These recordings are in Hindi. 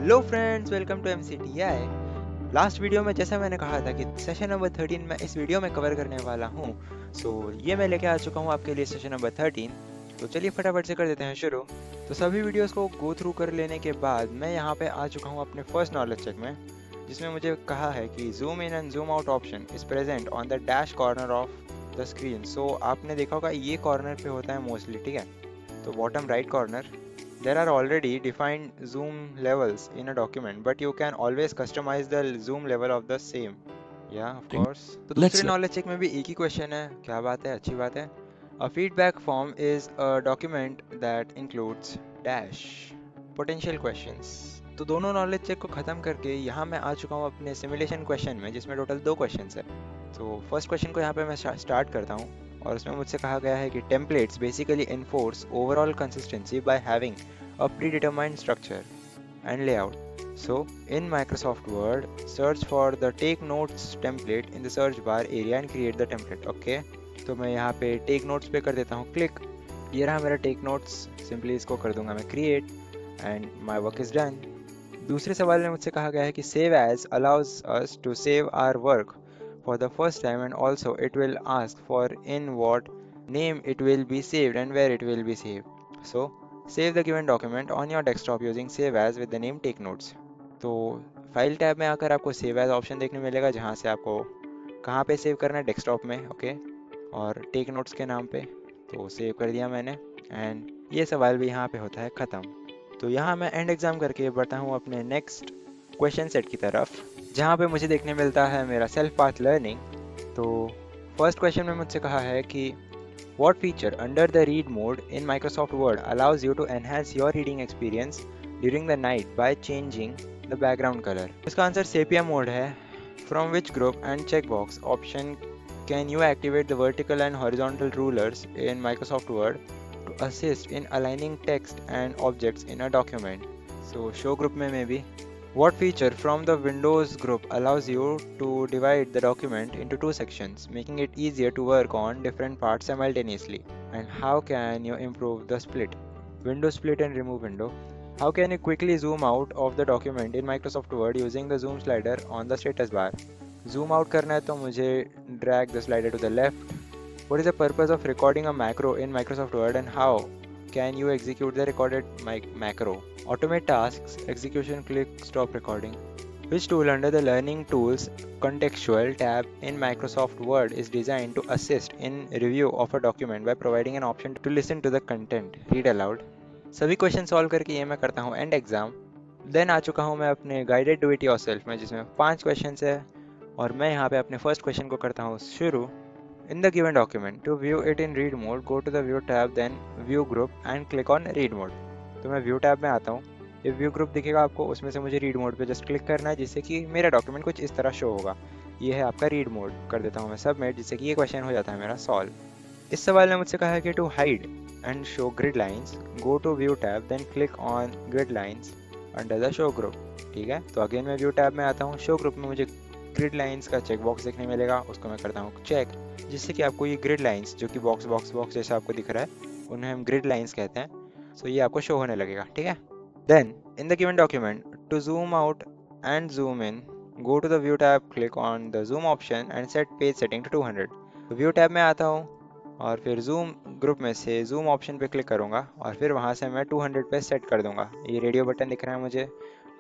Hello friends, welcome to MCTI। Last video में जैसा मैंने कहा था कि सेशन नंबर 13 मैं इस वीडियो में कवर करने वाला हूँ। ये मैं लेके आ चुका हूँ आपके लिए सेशन नंबर 13। तो चलिए फटाफट से कर देते हैं शुरू। तो सभी वीडियोस को गो थ्रू कर लेने के बाद मैं यहाँ पे आ चुका हूँ अपने फर्स्ट नॉलेज चेक में, जिसमें मुझे कहा है कि zoom in and zoom out option is present on the dash corner of the screen. आपने देखा होगा ये कॉर्नर पे होता है मोस्टली, ठीक है। तो bottom right corner, there are already defined zoom levels in a document, but you can always customize the zoom level of the same. Yeah, of course. तो Let's दूसरे नॉलेज चेक में भी एक ही क्वेश्चन है। क्या बात है, अच्छी बात है। A feedback form is a document that includes dash potential questions। तो दोनों नॉलेज चेक को ख़त्म करके यहाँ मैं आ चुका हूँ अपने सिमुलेशन क्वेश्चन में, जिसमें टोटल 2 क्वेश्चंस है। तो फर्स्ट क्वेश्चन को यहाँ पे मैं स्टार्ट करता हूँ, और उसमें मुझसे कहा गया है कि templates basically enforce overall consistency by having a predetermined structure and layout. So, in Microsoft Word, search for the Take Notes template in the search bar area and create the template. Okay? तो मैं यहाँ पे Take Notes पे कर देता हूँ क्लिक। ये रहा मेरा Take Notes। सिंपली इसको कर दूंगा मैं Create and my work is done। दूसरे सवाल में मुझसे कहा गया है कि Save as allows us to save our work for the first time, and also it will ask for in what name it will be saved and where it will be saved. So save the given document on your desktop using save as with the name take notes। तो फाइल टैब में आकर आपको सेव एज ऑप्शन देखने मिलेगा, जहाँ से आपको कहाँ पे सेव करना है, डेस्कटॉप में, ओके, और टेक नोट्स के नाम पे। तो सेव कर दिया मैंने, एंड ये सवाल भी यहाँ पे होता है ख़त्म। तो यहाँ मैं एंड एग्ज़ाम करके बढ़ता हूँ अपने नेक्स्ट क्वेश्चन सेट की तरफ, जहाँ पे मुझे देखने मिलता है मेरा सेल्फ पाथ लर्निंग। तो फर्स्ट क्वेश्चन में मुझसे कहा है कि what feature under the read mode in Microsoft Word allows you to enhance your reading experience during the night by changing the background color? इसका आंसर सेपिया मोड है। From which group and checkbox option can you activate the vertical and horizontal rulers in Microsoft Word to assist in aligning text and objects in a document? Show group में maybe. What feature from the Windows group allows you to divide the document into 2 sections, making it easier to work on different parts simultaneously? And how can you improve the split? Window split and remove window. How can you quickly zoom out of the document in Microsoft Word using the zoom slider on the status bar? Zoom out करना है तो मुझे drag the slider to the left. What is the purpose of recording a macro in Microsoft Word, and how can you execute the recorded macro? Automate tasks, execution, click stop recording. Which tool under the Learning Tools contextual tab in Microsoft Word is designed to assist in review of a document by providing an option to listen to the content, read aloud? सभी क्वेश्चन सॉल्व करके ये मैं करता हूँ एंड एग्जाम। देन आ चुका हूँ मैं अपने गाइडेड डू इट योरसेल्फ में, जिसमें 5 क्वेश्चन है, और मैं यहाँ पे अपने फर्स्ट क्वेश्चन को करता हूँ शुरू। In the given document, to view it in read mode, go to the view tab, then view group and click on read mode। तो मैं view tab में आता हूँ। ये view group दिखेगा आपको, उसमें से मुझे read mode पे जस्ट क्लिक करना है, जिससे कि मेरा डॉक्यूमेंट कुछ इस तरह शो होगा। ये है आपका read mode। कर देता हूँ मैं सबमिट, जिससे कि ये क्वेश्चन हो जाता है मेरा सॉल्व। इस सवाल ने मुझसे कहा है कि to hide and show grid lines, go to view tab, then click on grid lines under the show group। ठीक है, तो अगेन मैं view tab में आता हूँ। शो ग्रुप में मुझे ग्रिड लाइंस का चेक बॉक्स देखने मिलेगा, उसको मैं करता हूँ चेक, जिससे कि आपको ये ग्रिड लाइंस जो कि बॉक्स बॉक्स बॉक्स जैसा आपको दिख रहा है, उन्हें हम ग्रिड लाइंस कहते हैं। ये आपको शो होने लगेगा, ठीक है। Then in the given document, to zoom out and zoom in, go to the view tab, click on the zoom option and set page setting to 200। तो व्यू टैब में आता हूँ, और फिर जूम ग्रुप में से जूम ऑप्शन पे क्लिक करूँगा, और फिर वहाँ से मैं 200 पे सेट कर दूँगा। ये रेडियो बटन दिख रहा है मुझे,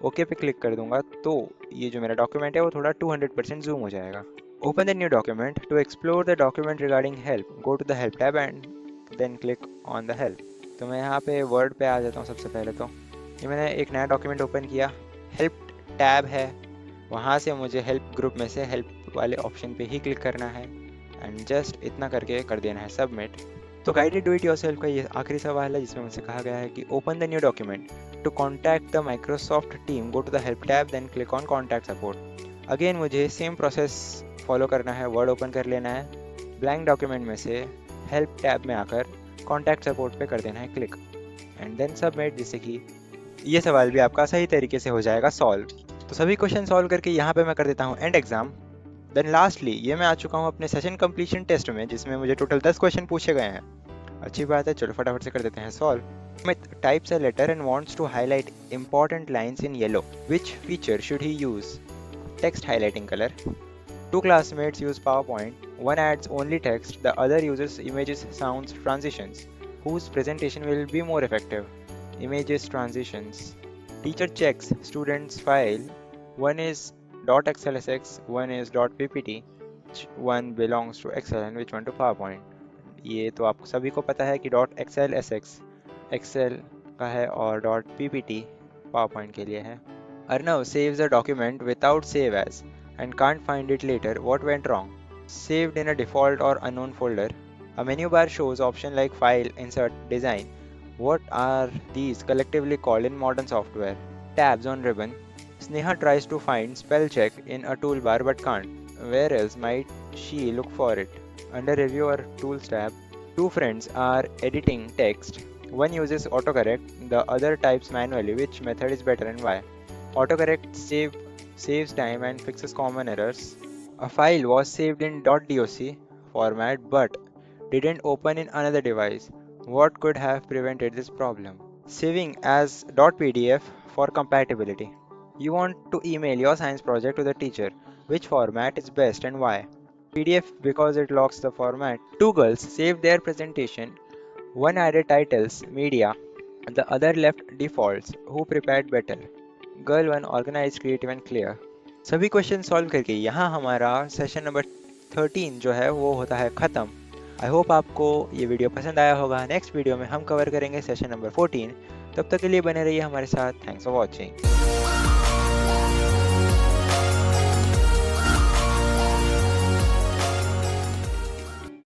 ओके पे क्लिक कर दूंगा, तो ये जो मेरा डॉक्यूमेंट है वो थोड़ा 200% जूम हो जाएगा। Open the new document, to explore the document regarding help, go to the help tab and then click on the help. तो मैं यहाँ पे वर्ड पे आ जाता हूँ। सबसे पहले तो ये मैंने एक नया डॉक्यूमेंट ओपन किया, हेल्प टैब है, वहाँ से मुझे हेल्प ग्रुप में से हेल्प वाले ऑप्शन पे ही क्लिक करना है, एंड जस्ट इतना करके कर देना है सबमिट। तो गाइडेड डू इट योरसेल्फ का ये आखिरी सवाल है, जिसमें मुझसे कहा गया है कि open the new document, to contact the Microsoft team, go to the help tab, then click on contact support. Again मुझे सेम प्रोसेस फॉलो करना है, वर्ड ओपन कर लेना है, ब्लैंक डॉक्यूमेंट में से हेल्प टैब में आकर कॉन्टैक्ट सपोर्ट पे कर देना है क्लिक, एंड देन सबमिट, जिससे कि ये सवाल भी आपका सही तरीके से हो जाएगा सॉल्व। तो सभी क्वेश्चन सॉल्व करके यहाँ पे मैं कर देता हूँ एंड एग्जाम। देन लास्टली ये मैं आ चुका हूँ अपने सेशन कंप्लीशन टेस्ट में, जिसमें मुझे टोटल 10 क्वेश्चन पूछे गए हैं। अच्छी बात है, चलो फटाफट से कर देते हैं solve. Amit types a letter and wants to highlight important lines in yellow. Which feature should he use? Text highlighting color. Two classmates use PowerPoint. One adds only text, the other uses images, sounds, transitions. Whose presentation will be more effective? Images, transitions. Teacher checks students' file. One is .xlsx, one is .ppt. Which one belongs to Excel and which one to PowerPoint? ये तो आपको सभी को पता है कि .xlsx Excel का है और .ppt PowerPoint के लिए है. Arnav saves a document without save as and can't find it later. What went wrong? Saved in a default or unknown folder. A menu bar shows options like File, Insert, Design. What are these collectively called in modern software? Tabs on ribbon. Sneha tries to find spell check in a toolbar but can't. Where else might she look for it? Under Review or Tools tab. Two friends are editing text. One uses autocorrect, the other types manually. Which method is better and why? Autocorrect saves time and fixes common errors. A file was saved in .doc format but didn't open in another device. What could have prevented this problem? Saving as .pdf for compatibility. You want to email your science project to the teacher. Which format is best and why? PDF because it locks the format. Two girls saved their presentation. One added titles, media, the other left defaults. Who prepared better? Girl 1 organized, creative and clear. सभी क्वेश्चन सॉल्व करके यहाँ हमारा सेशन नंबर 13 जो है वो होता है ख़त्म. आई होप आपको ये वीडियो पसंद आया होगा. नेक्स्ट वीडियो में हम कवर करेंगे सेशन नंबर 14. तब तक के लिए बने रहिए हमारे साथ. Thanks for watching.